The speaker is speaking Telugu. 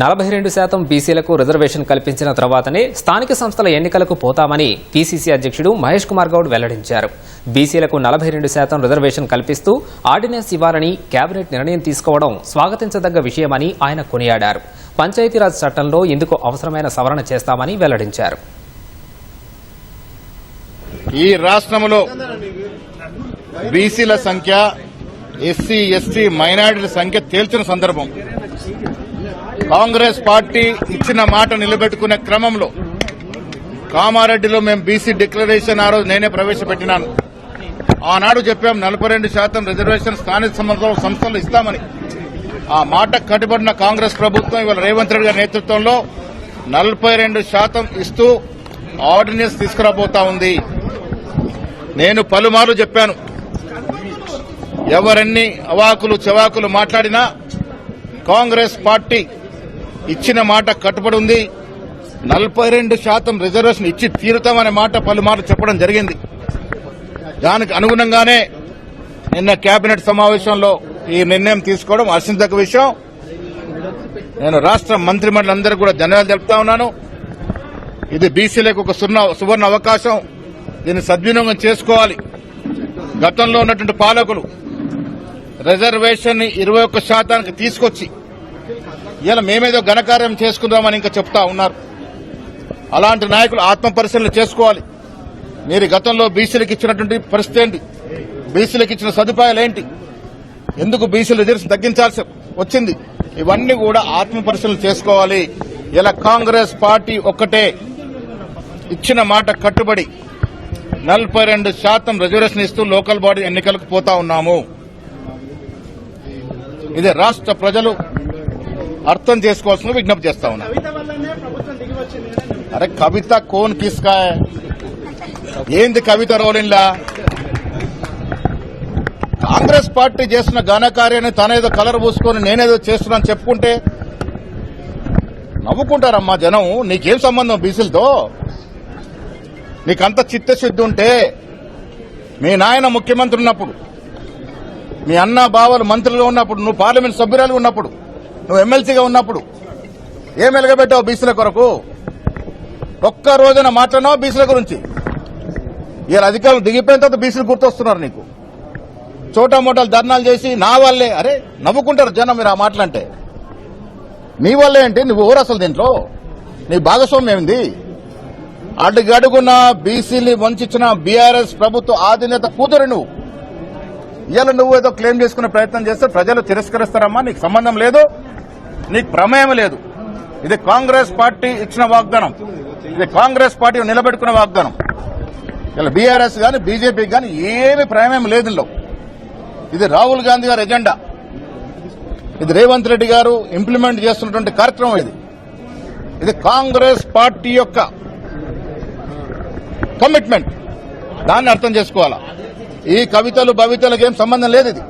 42% బీసీలకు రిజర్వేషన్ కల్పించిన తర్వాతనే స్థానిక సంస్థల ఎన్నికలకు పోతామని పీసీసీ అధ్యక్షుడు మహేష్ కుమార్ గౌడ్ వెల్లడించారు. బీసీలకు 42% రిజర్వేషన్ కల్పిస్తూ ఆర్డినెన్స్ ఇవ్వాలని కేబినెట్ నిర్ణయం తీసుకోవడం స్వాగతించదగ్గ విషయమని ఆయన కొనియాడారు. పంచాయతీరాజ్ చట్టంలో ఇందుకు అవసరమైన సవరణ చేస్తామని వెల్లడించారు. ఈ రాష్ట్రంలో బీసీల సంఖ్య, ఎస్సీ, ఎస్టీ, మైనారిటీల సంఖ్య తేల్చిన సందర్భం. కాంగ్రెస్ పార్టీ ఇచ్చిన మాట నిలబెట్టుకునే క్రమంలో కామారెడ్డిలో మేము బీసీ డిక్లరేషన్ ఆ రోజు నేనే ప్రవేశపెట్టినాను. ఆనాడు చెప్పాం 42% రిజర్వేషన్ స్థానిక సంస్థలు ఇస్తామని. ఆ మాట కట్టుబడిన కాంగ్రెస్ ప్రభుత్వం ఇవాళ రేవంత్ రెడ్డి గారి నేతృత్వంలో 42% ఇస్తూ ఆర్డినెన్స్ తీసుకురాబోతా ఉంది. నేను పలుమార్లు చెప్పాను, ఎవరన్ని అవాకులు చెవాకులు మాట్లాడినా కాంగ్రెస్ పార్టీ ఇచ్చిన మాట కట్టుబడి ఉంది. 42% రిజర్వేషన్ ఇచ్చి తీరుతామనే మాట పలుమార్లు చెప్పడం జరిగింది. దానికి అనుగుణంగానే నిన్న కేబినెట్ సమావేశంలో ఈ నిర్ణయం తీసుకోవడం హర్షించదగ్గ విషయం. నేను రాష్ట్ర మంత్రిమండలందరికీ కూడా ధన్యవాదాలు తెలుపుతా ఉన్నాను. ఇది బీసీలకు ఒక సువర్ణ అవకాశం. దీన్ని సద్వినియోగం చేసుకోవాలి. గతంలో ఉన్నటువంటి పాలకులు రిజర్వేషన్ ని 21% తీసుకొచ్చి ఇలా మేమేదో ఘనకార్యం చేసుకుందామని ఇంకా చెప్తా ఉన్నారు. అలాంటి నాయకులు ఆత్మపరిశీలన చేసుకోవాలి. మీరు గతంలో బీసీలకు ఇచ్చినటువంటి పరిస్థితి ఏంటి, బీసీలకు ఇచ్చిన సదుపాయాలు ఏంటి, ఎందుకు బీసీలు రిజర్వేషన్ తగ్గించాల్సి వచ్చింది, ఇవన్నీ కూడా ఆత్మపరిశీలన చేసుకోవాలి. ఇలా కాంగ్రెస్ పార్టీ ఒక్కటే ఇచ్చిన మాట కట్టుబడి 42% రిజర్వేషన్ ఇస్తూ లోకల్ బాడీ ఎన్నికలకు పోతా ఉన్నాము. ఇది రాష్ట్ర ప్రజలు అర్థం చేసుకోవాల్సిన విజ్ఞప్తి చేస్తా ఉన్నా. అరే కవిత కోన్ కిస్కా ఏంది కవిత రోలిన్లా? కాంగ్రెస్ పార్టీ చేస్తున్న ఘనకార్యాన్ని తనేదో కలర్ పూసుకొని నేనేదో చేస్తున్నాను చెప్పుకుంటే నవ్వుకుంటారమ్మా జనం. నీకేం సంబంధం బీసీలతో? నీకంత చిత్తశుద్ధి ఉంటే మీ నాయన ముఖ్యమంత్రి ఉన్నప్పుడు, మీ అన్న బావలు మంత్రులుగా ఉన్నప్పుడు, నువ్వు పార్లమెంట్ సభ్యురాలు ఉన్నప్పుడు, నువ్వు ఎమ్మెల్సీగా ఉన్నప్పుడు ఏం వెలగబెట్టావు బీసీల కొరకు? ఒక్క రోజున మాట్లాడినావు బీసీల గురించి? ఇలా అధికారులు దిగిపోయిన తర్వాత బీసీలు గుర్తొస్తున్నారు నీకు. చోటా మోటాలు ధర్నాలు చేసి నా వల్లే. అరే నవ్వుకుంటారు జనం మీరు ఆ మాటలంటే. నీ వల్లే అంటే నువ్వు ఎవరు అసలు? దీంట్లో నీ భాగస్వామ్యం ఏంది? అడుగడుగున బీసీని వంచిన బీఆర్ఎస్ ప్రభుత్వ అధినేత కూతురు నువ్వు. ఇవాళ నువ్వు ఏదో క్లెయిమ్ చేసుకునే ప్రయత్నం చేస్తే ప్రజలు తిరస్కరిస్తారమ్మా. నీకు సంబంధం లేదు, నీకు ప్రమేయం లేదు. ఇది కాంగ్రెస్ పార్టీ ఇచ్చిన వాగ్దానం, ఇది కాంగ్రెస్ పార్టీ నిలబెట్టుకున్న వాగ్దానం. ఇలా బీఆర్ఎస్ గాని బీజేపీకి గాని ఏమి ప్రమేయం లేదు ఇందులో. ఇది రాహుల్ గాంధీ గారి ఎజెండా, ఇది రేవంత్ రెడ్డి గారు ఇంప్లిమెంట్ చేస్తున్నటువంటి కార్యక్రమం. ఇది కాంగ్రెస్ పార్టీ యొక్క కమిట్మెంట్. దాన్ని అర్థం చేసుకోవాలా. ఈ కవితలు భవితలకు ఏం సంబంధం లేదు. ఇది